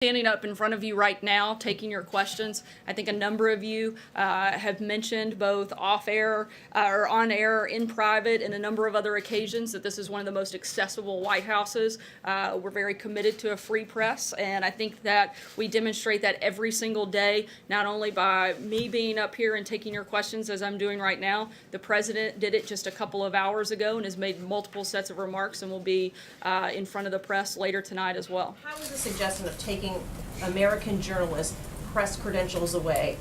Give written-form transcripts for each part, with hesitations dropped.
Standing up in front of you right now, taking your questions. I think a number of you have mentioned both off-air or on-air, in private, and a number of other occasions that this is one of the most accessible White Houses. We're very committed to a free press, and I think that we demonstrate that every single day, not only by me being up here and taking your questions as I'm doing right now. The President did it just a couple of hours ago and has made multiple sets of remarks and will be in front of the press later tonight as well. How is the suggestion of taking American journalists' press credentials away,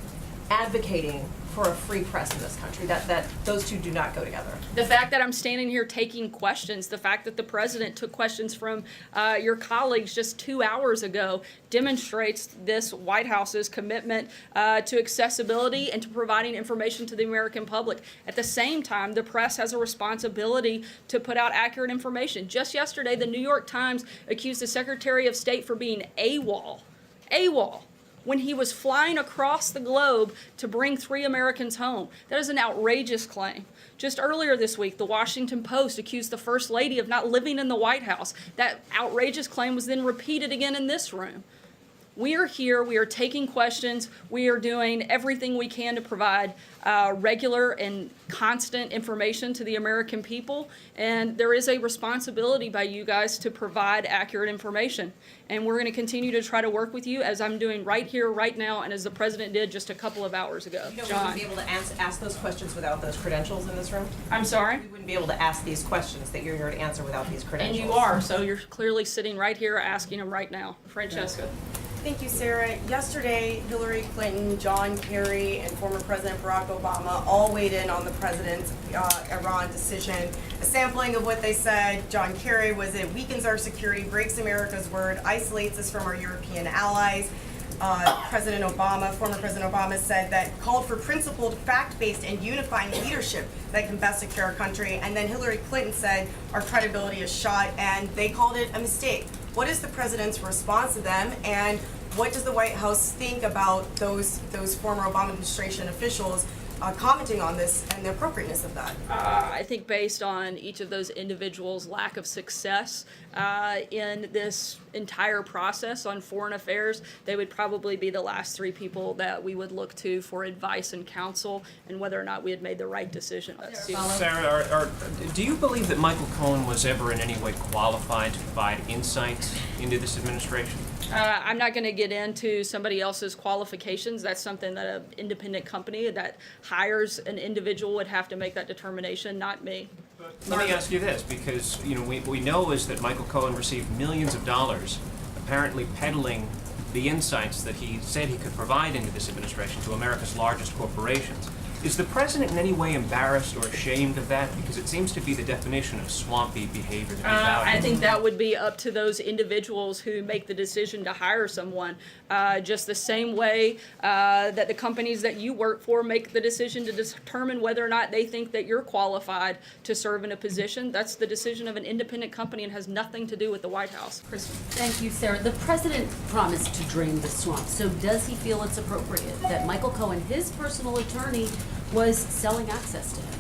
advocating for a free press in this country, that those two do not go together? The fact that I'm standing here taking questions, the fact that the President took questions from your colleagues just 2 hours ago demonstrates this White House's commitment to accessibility and to providing information to the American public. At the same time, the press has a responsibility to put out accurate information. Just yesterday, the New York Times accused the Secretary of State for being AWOL, when he was flying across the globe to bring 3 Americans home. That is an outrageous claim. Just earlier this week, the Washington Post accused the First Lady of not living in the White House. That outrageous claim was then repeated again in this room. We are here, we are taking questions, we are doing everything we can to provide regular and constant information to the American people, and there is a responsibility by you guys to provide accurate information. And we're going to continue to try to work with you, as I'm doing right here, right now, and as the President did just a couple of hours ago. You know, we wouldn't be able to ask those questions without those credentials in this room? I'm sorry? We wouldn't be able to ask these questions that you're here to answer without these credentials. And you are, so you're clearly sitting right here asking them right now. Francesca. Thank you, Sarah. Yesterday, Hillary Clinton, John Kerry, and former President Barack Obama all weighed in on the president's Iran decision. A sampling of what they said: John Kerry was, it weakens our security, breaks America's word, isolates us from our European allies. President Obama, former President Obama, said that called for principled, fact-based, and unifying leadership that can best secure our country. And then Hillary Clinton said our credibility is shot, and they called it a mistake. What is the president's response to them, and what does the White House think about those former Obama administration officials commenting on this and the appropriateness of that? I think based on each of those individuals' lack of success in this entire process on foreign affairs, they would probably be the last 3 people that we would look to for advice and counsel, and whether or not we had made the right decision. Sarah, do you believe that Michael Cohen was ever in any way qualified to provide insights into this administration? I'm not going to get into somebody else's qualifications. That's something that an independent company that hires an individual would have to make that determination, not me. Let me ask you this, because what we know is that Michael Cohen received millions of dollars, apparently peddling the insights that he said he could provide into this administration to America's largest corporations. Is the president in any way embarrassed or ashamed of that? Because it seems to be the definition of swampy behavior that he's out. I think that would be up to those individuals who make the decision to hire someone. Just the same way that the companies that you work for make the decision to determine whether or not they think that you're qualified to serve in a position. That's the decision of an independent company and has nothing to do with the White House. Kristen. Thank you, Sarah. The president promised to drain the swamp. So does he feel it's appropriate that Michael Cohen, his personal attorney, was selling access to him?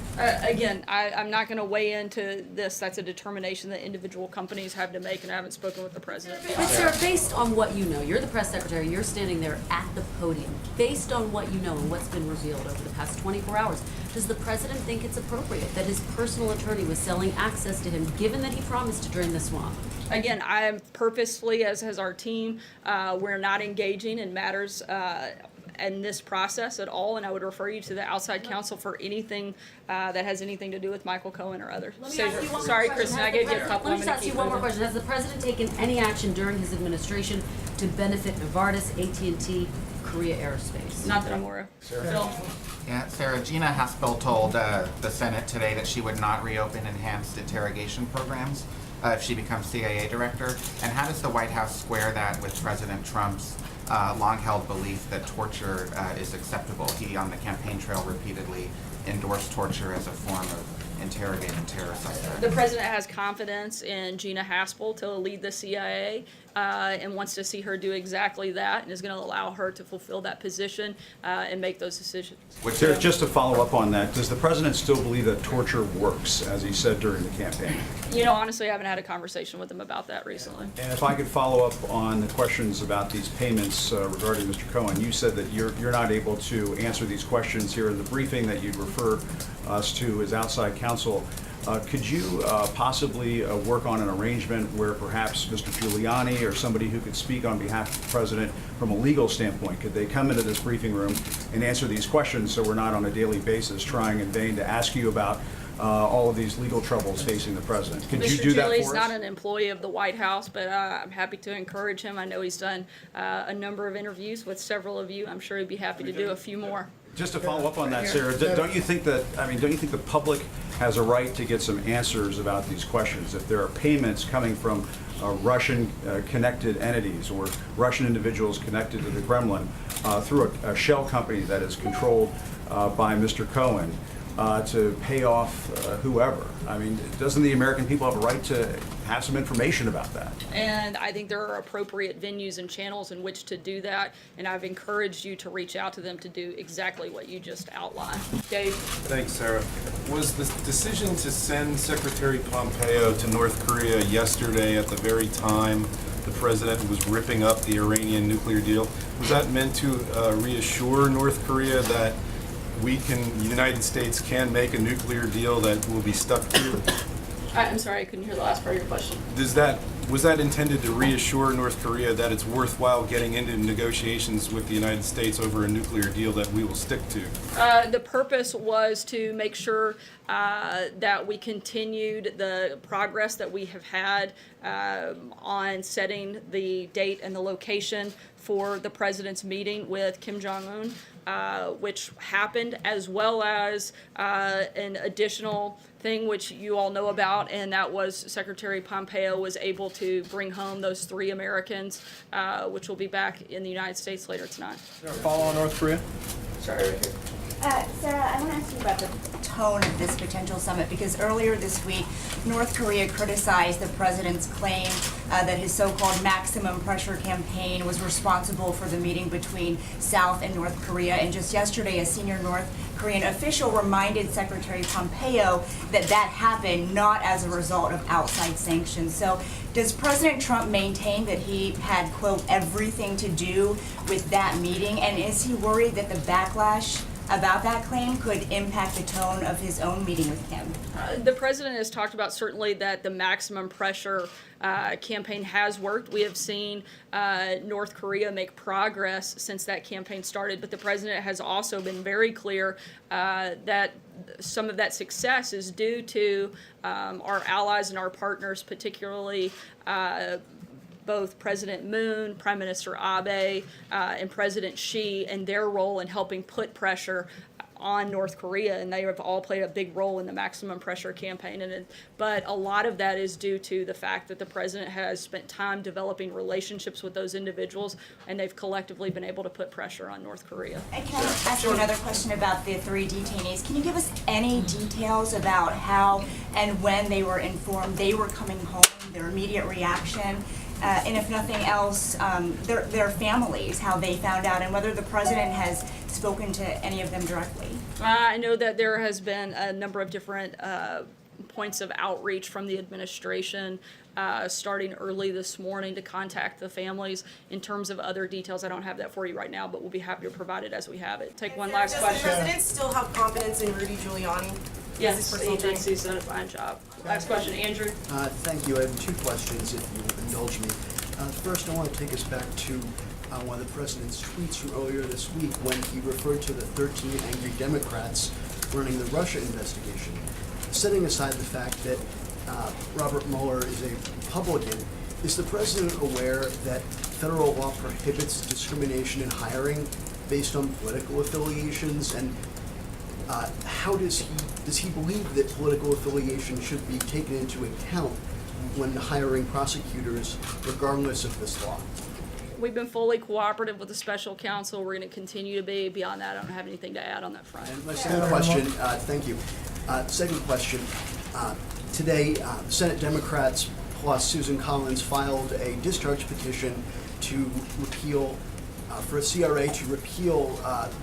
Again, I'm not going to weigh into this. That's a determination that individual companies have to make, and I haven't spoken with the president. But Sarah, based on what you know, you're the press secretary, you're standing there at the podium. Based on what you know and what's been revealed over the past 24 hours, does the president think it's appropriate that his personal attorney was selling access to him, given that he promised to drain the swamp? Again, I am purposefully, as has our team, we're not engaging in matters in this process at all, and I would refer you to the outside counsel for anything that has anything to do with Michael Cohen or others. Sorry, Kristen, I gave you a couple. Let me just ask you one more question. Has the president taken any action during his administration to benefit Novartis, AT&T, Korea Aerospace? Not that I'm aware of. Phil? Yeah, Sarah, Gina Haspel told the Senate today that she would not reopen enhanced interrogation programs if she becomes CIA director. And how does the White House square that with President Trump's long-held belief that torture is acceptable? He, on the campaign trail, repeatedly endorsed torture as a form of interrogating terror suspects. The president has confidence in Gina Haspel to lead the CIA. and wants to see her do exactly that, and is going to allow her to fulfill that position and make those decisions. Sarah, just to follow up on that, does the president still believe that torture works, as he said during the campaign? You know, honestly, I haven't had a conversation with him about that recently. And if I could follow up on the questions about these payments regarding Mr. Cohen, you said that you're not able to answer these questions here in the briefing, that you'd refer us to as outside counsel. Could you possibly work on an arrangement where perhaps Mr. Giuliani or somebody who could speak on behalf of the president from a legal standpoint, could they come into this briefing room and answer these questions so we're not on a daily basis trying in vain to ask you about all of these legal troubles facing the president? Could you do that for us? Mr. Giuliani's not an employee of the White House, but I'm happy to encourage him. I know he's done a number of interviews with several of you. I'm sure he'd be happy to do a few more. Just to follow up on that, Sarah, don't you think the public has a right to get some answers about these questions? If there are payments coming from Russian connected entities or Russian individuals connected to the Kremlin through a shell company that is controlled by Mr. Cohen to pay off whoever, I mean, doesn't the American people have a right to have some information about that? And I think there are appropriate venues and channels in which to do that, and I've encouraged you to reach out to them to do exactly what you just outlined. Dave? Thanks, Sarah. Was the decision to send Secretary Pompeo to North Korea yesterday at the very time the president was ripping up the Iranian nuclear deal, was that meant to reassure North Korea that the United States can make a nuclear deal that will be stuck to? I'm sorry, I couldn't hear the last part of your question. Was that intended to reassure North Korea that it's worthwhile getting into negotiations with the United States over a nuclear deal that we will stick to? The purpose was to make sure that we continued the progress that we have had on setting the date and the location for the president's meeting with Kim Jong, which happened, as well as an additional thing which you all know about, and that was Secretary Pompeo was able to bring home those 3 Americans, which will be back in the United States later tonight. Follow on North Korea? Sorry, right here. Sarah, I want to ask you about the tone of this potential summit, because earlier this week, North Korea criticized the president's claim that his so-called maximum pressure campaign was responsible for the meeting between South and North Korea. And just yesterday, a senior North Korean official reminded Secretary Pompeo that that happened not as a result of outside sanctions. So does President Trump maintain that he had, quote, everything to do with that meeting? And is he worried that the backlash about that claim could impact the tone of his own meeting with Kim? The president has talked about certainly that the maximum pressure campaign has worked. We have seen North Korea make progress since that campaign started, but the president has also been very clear that some of that success is due to our allies and our partners, particularly both President Moon, Prime Minister Abe, and President Xi, and their role in helping put pressure on North Korea, and they have all played a big role in the maximum pressure campaign. But a lot of that is due to the fact that the president has spent time developing relationships with those individuals, and they've collectively been able to put pressure on North Korea. And can I ask you another question about the 3 detainees? Can you give us any details about how and when they were informed they were coming home, their immediate reaction? And if nothing else, their families, how they found out, and whether the president has spoken to any of them directly? I know that there has been a number of different points of outreach from the administration starting early this morning to contact the families. In terms of other details, I don't have that for you right now, but we'll be happy to provide it as we have it. Take one last Does question. the president still have confidence in Rudy Giuliani? Yes, he thinks he's done a fine job. Last question, Andrew. Thank you. I have 2 questions, if you will indulge me. First, I want to take us back to one of the president's tweets from earlier this week when he referred to the 13 angry Democrats running the Russia investigation. Setting aside the fact that Robert Mueller is a Republican, is the president aware that federal law prohibits discrimination in hiring based on political affiliations? And how does he believe that political affiliation should be taken into account when hiring prosecutors, regardless of this law? We've been fully cooperative with the special counsel. We're going to continue to be. Beyond that, I don't have anything to add on that front. And my second question, thank you. Second question, today Senate Democrats plus Susan Collins filed a discharge petition to repeal, for a CRA to repeal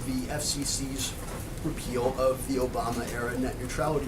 the FCC's repeal of the Obama-era net neutrality